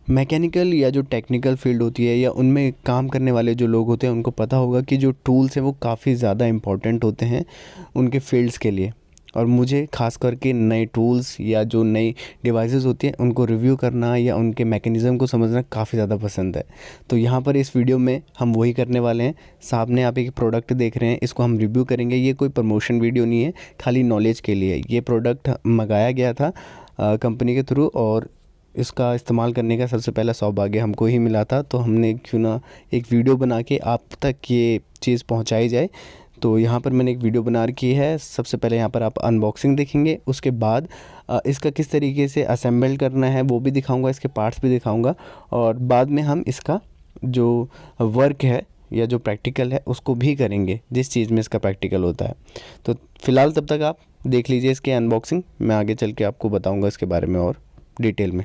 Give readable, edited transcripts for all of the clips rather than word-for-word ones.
Mechanical या जो technical field होती है या उनमें काम करने वाले जो लोग होते हैं उनको पता होगा कि जो टूल्स हैं वो काफ़ी ज़्यादा इम्पोर्टेंट होते हैं उनके फील्ड्स के लिए। और मुझे ख़ास करके नए टूल्स या जो नई डिवाइसेस होती हैं उनको रिव्यू करना या उनके मैकेनिज़्म को समझना काफ़ी ज़्यादा पसंद है। तो यहाँ पर इस वीडियो में हम वही करने वाले हैं। सामने आप एक प्रोडक्ट देख रहे हैं, इसको हम रिव्यू करेंगे। ये कोई प्रमोशन वीडियो नहीं है, खाली नॉलेज के लिए। ये प्रोडक्ट मंगाया गया था कंपनी के थ्रू और इसका इस्तेमाल करने का सबसे पहला सौभाग्य हमको ही मिला था। तो हमने क्यों ना एक वीडियो बना के आप तक ये चीज़ पहुंचाई जाए। तो यहाँ पर मैंने एक वीडियो बना रखी है। सबसे पहले यहाँ पर आप अनबॉक्सिंग देखेंगे, उसके बाद इसका किस तरीके से असेंबल करना है वो भी दिखाऊंगा, इसके पार्ट्स भी दिखाऊंगा और बाद में हम इसका जो वर्क है या जो प्रैक्टिकल है उसको भी करेंगे, जिस चीज़ में इसका प्रैक्टिकल होता है। तो फ़िलहाल तब तक आप देख लीजिए इसके अनबॉक्सिंग, मैं आगे चल के आपको बताऊँगा इसके बारे में और डिटेल में।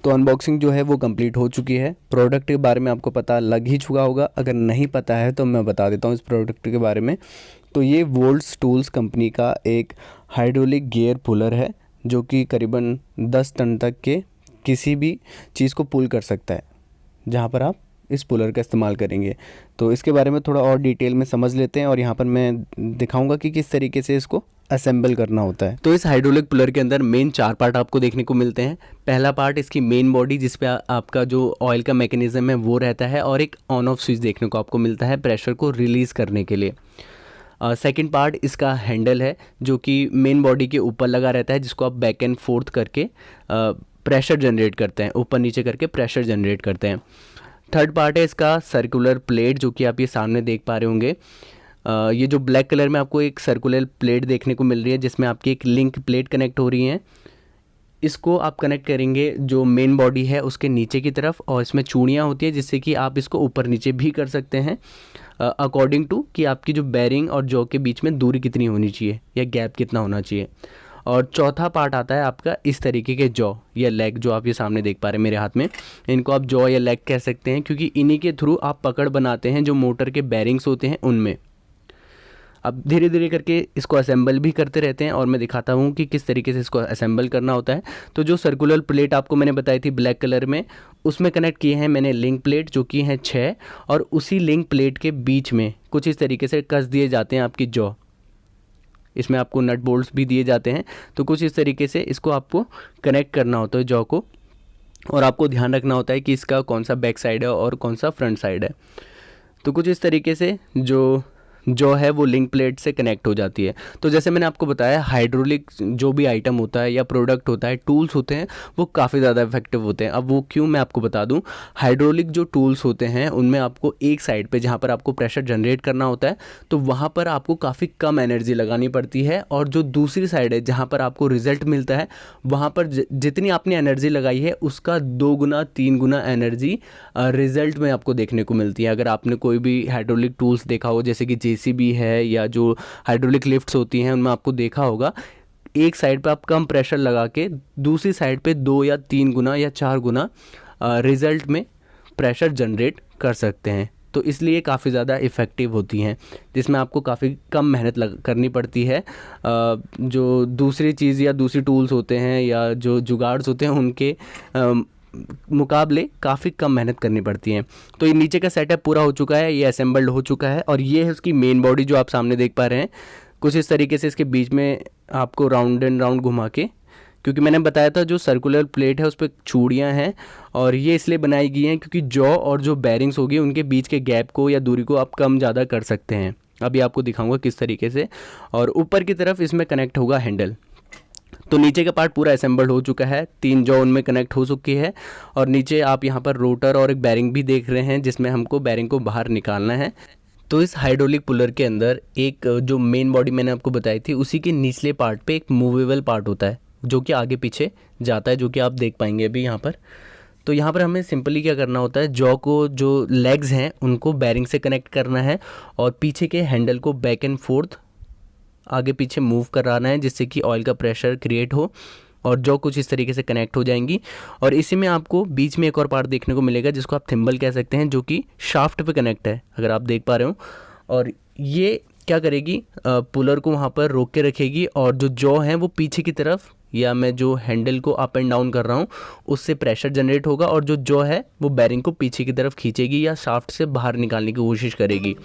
तो अनबॉक्सिंग जो है वो कंप्लीट हो चुकी है। प्रोडक्ट के बारे में आपको पता लग ही चुका होगा, अगर नहीं पता है तो मैं बता देता हूँ इस प्रोडक्ट के बारे में। तो ये वोल्ट्स टूल्स कंपनी का एक हाइड्रोलिक गियर पुलर है जो कि करीबन 10 टन तक के किसी भी चीज़ को पुल कर सकता है, जहाँ पर आप इस पुलर का इस्तेमाल करेंगे। तो इसके बारे में थोड़ा और डिटेल में समझ लेते हैं और यहाँ पर मैं दिखाऊंगा कि किस तरीके से इसको असेंबल करना होता है। तो इस हाइड्रोलिक पुलर के अंदर मेन 4 पार्ट आपको देखने को मिलते हैं। पहला पार्ट इसकी मेन बॉडी, जिस पे आपका जो ऑयल का मैकेनिज्म है वो रहता है और एक ऑन ऑफ स्विच देखने को आपको मिलता है प्रेशर को रिलीज़ करने के लिए। सेकंड पार्ट इसका हैंडल है जो कि मेन बॉडी के ऊपर लगा रहता है, जिसको आप बैक एंड फोर्थ करके प्रेशर जनरेट करते हैं, ऊपर नीचे करके प्रेशर जनरेट करते हैं। थर्ड पार्ट है इसका सर्कुलर प्लेट, जो कि आप ये सामने देख पा रहे होंगे। ये जो ब्लैक कलर में आपको एक सर्कुलर प्लेट देखने को मिल रही है जिसमें आपकी एक लिंक प्लेट कनेक्ट हो रही है। इसको आप कनेक्ट करेंगे जो मेन बॉडी है उसके नीचे की तरफ, और इसमें चूड़ियाँ होती है जिससे कि आप इसको ऊपर नीचे भी कर सकते हैं अकॉर्डिंग टू कि आपकी जो बेरिंग और जॉ के बीच में दूरी कितनी होनी चाहिए या गैप कितना होना चाहिए। और चौथा पार्ट आता है आपका इस तरीके के जॉ या लेग, जो आप ये सामने देख पा रहे हैं मेरे हाथ में। इनको आप जॉ या लेग कह सकते हैं क्योंकि इन्हीं के थ्रू आप पकड़ बनाते हैं जो मोटर के बेरिंग्स होते हैं उनमें। अब धीरे धीरे करके इसको असेंबल भी करते रहते हैं और मैं दिखाता हूँ कि किस तरीके से इसको असेंबल करना होता है। तो जो सर्कुलर प्लेट आपको मैंने बताई थी ब्लैक कलर में, उसमें कनेक्ट किए हैं मैंने लिंक प्लेट जो कि हैं 6, और उसी लिंक प्लेट के बीच में कुछ इस तरीके से कस दिए जाते हैं आपकी जॉ। इसमें आपको नट बोल्ट्स भी दिए जाते हैं। तो कुछ इस तरीके से इसको आपको कनेक्ट करना होता है जॉ को, और आपको ध्यान रखना होता है कि इसका कौन सा बैक साइड है और कौन सा फ्रंट साइड है। तो कुछ इस तरीके से जो है वो लिंक प्लेट से कनेक्ट हो जाती है। तो जैसे मैंने आपको बताया, हाइड्रोलिक जो भी आइटम होता है या प्रोडक्ट होता है, टूल्स होते हैं, वो काफ़ी ज़्यादा इफेक्टिव होते हैं। अब वो क्यों, मैं आपको बता दूं। हाइड्रोलिक जो टूल्स होते हैं उनमें आपको एक साइड पे जहाँ पर आपको प्रेशर जनरेट करना होता है, तो वहाँ पर आपको काफ़ी कम एनर्जी लगानी पड़ती है, और जो दूसरी साइड है जहाँ पर आपको रिजल्ट मिलता है, वहाँ पर जितनी आपने एनर्जी लगाई है उसका 2 गुना 3 गुना एनर्जी रिजल्ट में आपको देखने को मिलती है। अगर आपने कोई भी हाइड्रोलिक टूल्स देखा हो, जैसे कि जेसीबी है या जो हाइड्रोलिक लिफ्ट्स होती हैं, उनमें आपको देखा होगा एक साइड पे आप कम प्रेशर लगा के दूसरी साइड पे 2 या 3 गुना या 4 गुना रिजल्ट में प्रेशर जनरेट कर सकते हैं। तो इसलिए काफ़ी ज़्यादा इफ़ेक्टिव होती हैं, जिसमें आपको काफ़ी कम मेहनत करनी पड़ती है। जो दूसरी चीज़ या दूसरी टूल्स होते हैं या जो जुगाड़्स होते हैं उनके मुकाबले काफ़ी कम मेहनत करनी पड़ती है। तो ये नीचे का सेटअप पूरा हो चुका है, ये असेंबल्ड हो चुका है, और ये है उसकी मेन बॉडी जो आप सामने देख पा रहे हैं। कुछ इस तरीके से इसके बीच में आपको राउंड एंड राउंड घुमा के, क्योंकि मैंने बताया था जो सर्कुलर प्लेट है उस पर चूड़ियाँ हैं, और ये इसलिए बनाई गई हैं क्योंकि जॉ और जो बैरिंग्स होगी उनके बीच के गैप को या दूरी को आप कम ज़्यादा कर सकते हैं। अभी आपको दिखाऊंगा किस तरीके से। और ऊपर की तरफ इसमें कनेक्ट होगा हैंडल। तो नीचे का पार्ट पूरा असेंबल्ड हो चुका है, 3 जॉ उनमें कनेक्ट हो चुकी है, और नीचे आप यहाँ पर रोटर और एक बैरिंग भी देख रहे हैं, जिसमें हमको बैरिंग को बाहर निकालना है। तो इस हाइड्रोलिक पुलर के अंदर एक जो मेन बॉडी मैंने आपको बताई थी, उसी के निचले पार्ट पे एक मूवेबल पार्ट होता है जो कि आगे पीछे जाता है, जो कि आप देख पाएंगे अभी यहाँ पर। तो यहाँ पर हमें सिंपली क्या करना होता है, जॉ को जो लेग्स हैं उनको बैरिंग से कनेक्ट करना है, और पीछे के हैंडल को बैक एंड फोर्थ आगे पीछे मूव कराना है, जिससे कि ऑयल का प्रेशर क्रिएट हो, और जो कुछ इस तरीके से कनेक्ट हो जाएंगी। और इसी में आपको बीच में एक और पार्ट देखने को मिलेगा जिसको आप थिम्बल कह सकते हैं, जो कि शाफ्ट पे कनेक्ट है, अगर आप देख पा रहे हो। और ये क्या करेगी, पुलर को वहाँ पर रोक के रखेगी, और जो जॉ है वो पीछे की तरफ, या मैं जो हैंडल को अप एंड डाउन कर रहा हूँ उससे प्रेशर जनरेट होगा, और जो जॉ है वो बैरिंग को पीछे की तरफ खींचेगी या शाफ्ट से बाहर निकालने की कोशिश करेगी।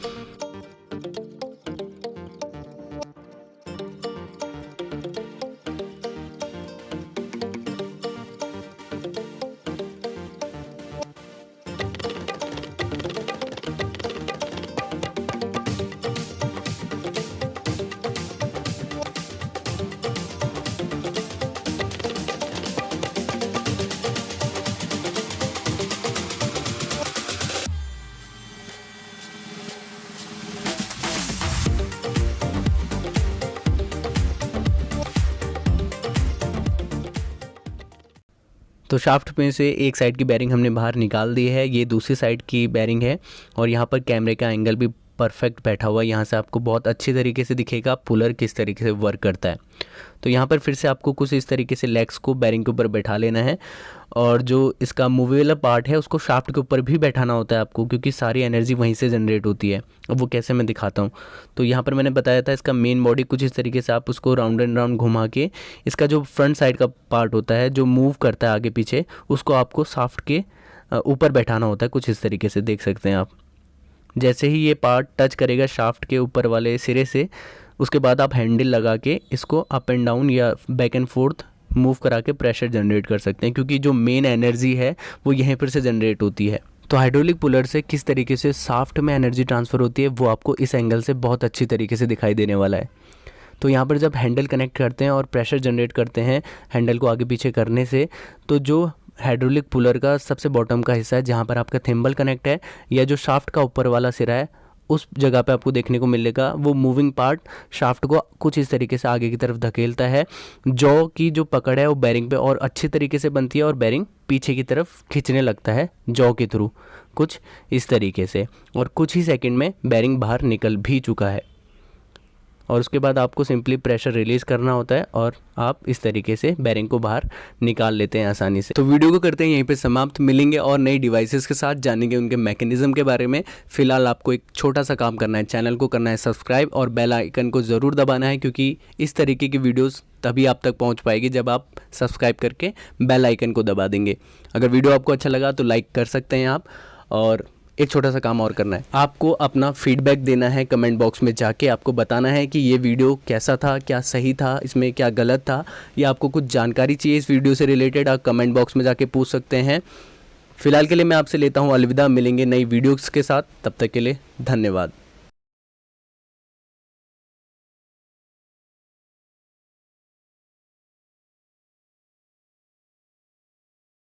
तो शाफ्ट में से एक साइड की बैरिंग हमने बाहर निकाल दी है, ये दूसरी साइड की बैरिंग है, और यहाँ पर कैमरे का एंगल भी परफेक्ट बैठा हुआ है। यहाँ से आपको बहुत अच्छे तरीके से दिखेगा पुलर किस तरीके से वर्क करता है। तो यहाँ पर फिर से आपको कुछ इस तरीके से लेग्स को बैरिंग के ऊपर बैठा लेना है, और जो इसका मूवेबल पार्ट है उसको शाफ्ट के ऊपर भी बैठाना होता है आपको, क्योंकि सारी एनर्जी वहीं से जनरेट होती है। अब वो कैसे मैं दिखाता हूँ। तो यहाँ पर मैंने बताया था इसका मेन बॉडी कुछ इस तरीके से आप उसको राउंड एंड राउंड घुमा के, इसका जो फ्रंट साइड का पार्ट होता है जो मूव करता है आगे पीछे, उसको आपको शाफ्ट के ऊपर बैठाना होता है। कुछ इस तरीके से देख सकते हैं आप। जैसे ही ये पार्ट टच करेगा शाफ्ट के ऊपर वाले सिरे से, उसके बाद आप हैंडल लगा के इसको अप एंड डाउन या बैक एंड फोर्थ मूव करा के प्रेशर जनरेट कर सकते हैं, क्योंकि जो मेन एनर्जी है वो यहीं पर से जनरेट होती है। तो हाइड्रोलिक पुलर से किस तरीके से शाफ्ट में एनर्जी ट्रांसफ़र होती है वो आपको इस एंगल से बहुत अच्छी तरीके से दिखाई देने वाला है। तो यहाँ पर जब हैंडल कनेक्ट करते हैं और प्रेशर जनरेट करते हैं हैंडल को आगे पीछे करने से, तो जो हाइड्रोलिक पुलर का सबसे बॉटम का हिस्सा है जहाँ पर आपका थिम्बल कनेक्ट है, या जो शाफ्ट का ऊपर वाला सिरा है, उस जगह पे आपको देखने को मिलेगा वो मूविंग पार्ट शाफ्ट को कुछ इस तरीके से आगे की तरफ धकेलता है। जॉ की जो पकड़ है वो बैरिंग पे और अच्छी तरीके से बनती है, और बैरिंग पीछे की तरफ खींचने लगता है जॉ के थ्रू कुछ इस तरीके से, और कुछ ही सेकंड में बैरिंग बाहर निकल भी चुका है। और उसके बाद आपको सिंपली प्रेशर रिलीज़ करना होता है, और आप इस तरीके से बैरिंग को बाहर निकाल लेते हैं आसानी से। तो वीडियो को करते हैं यहीं पे समाप्त। मिलेंगे और नई डिवाइसेस के साथ, जानेंगे उनके मैकेनिज्म के बारे में। फिलहाल आपको एक छोटा सा काम करना है, चैनल को करना है सब्सक्राइब, और बेल आइकन को ज़रूर दबाना है, क्योंकि इस तरीके की वीडियोज़ तभी आप तक पहुँच पाएगी जब आप सब्सक्राइब करके बेल आइकन को दबा देंगे। अगर वीडियो आपको अच्छा लगा तो लाइक कर सकते हैं आप, और एक छोटा सा काम और करना है, आपको अपना फीडबैक देना है कमेंट बॉक्स में जाके। आपको बताना है कि ये वीडियो कैसा था, क्या सही था, इसमें क्या गलत था, या आपको कुछ जानकारी चाहिए इस वीडियो से रिलेटेड, आप कमेंट बॉक्स में जाके पूछ सकते हैं। फिलहाल के लिए मैं आपसे लेता हूँ अलविदा, मिलेंगे नई वीडियोज़ के साथ, तब तक के लिए धन्यवाद।